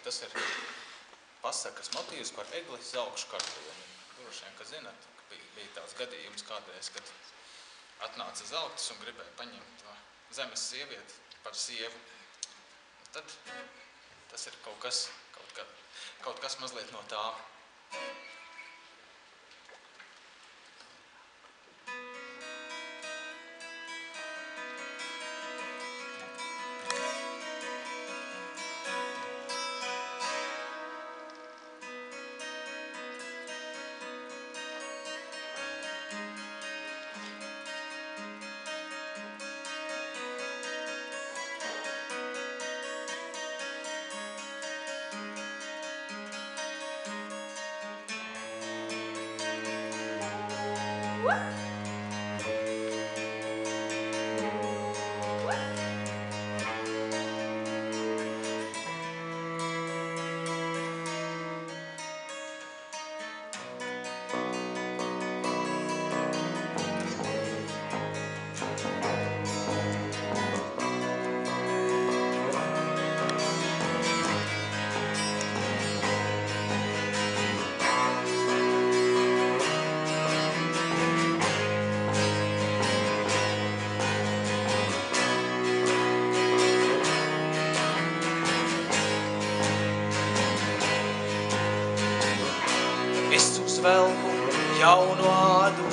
tas ir pasakas motīvs par egli zaugšu kartoni. Droši vien, ka zināt, ka bija tāds gadījums kādreiz, kad atnāca zaugtis un gribēja paņemt to zemes sievieti par sievu. Tad tas ir kaut kas mazliet no tā. Velku jaunu ādu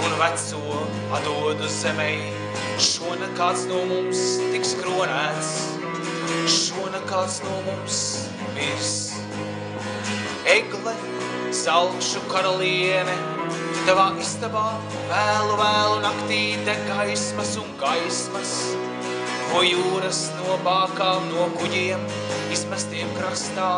un veco atdodu zemei. Šona kāds no mums tiks kronēts, šona kāds no mums mirs. Egle, zaugšu karaliene, tavā istabā vēlu naktī deg gaismas un gaismas, ko jūras no bākām, no kuģiem izmestiem krastā.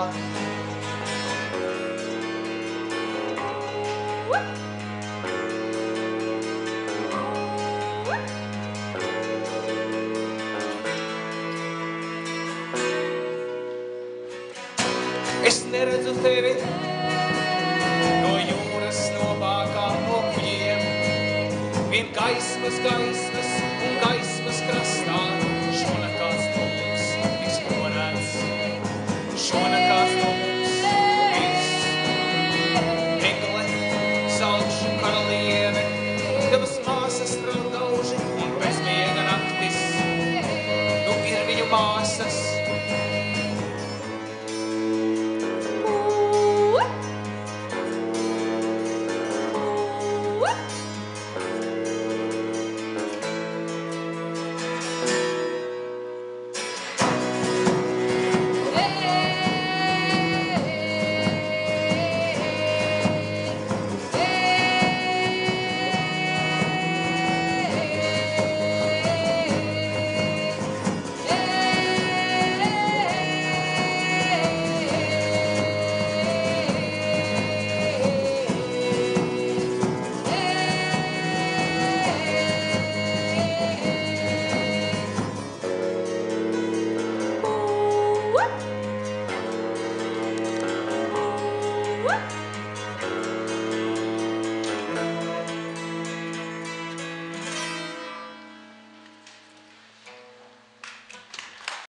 Es neredzu tevi no jūras, no bākām, no kuģiem. Vien gaismas un gaismas krastā. Šona kāds no mums tiks kronēts, šona kāds no mums mirs. Egle, zaugšu karaliene, tavas māsas raudauži un bezmiega naktis. Nu ir viņu māsas. What?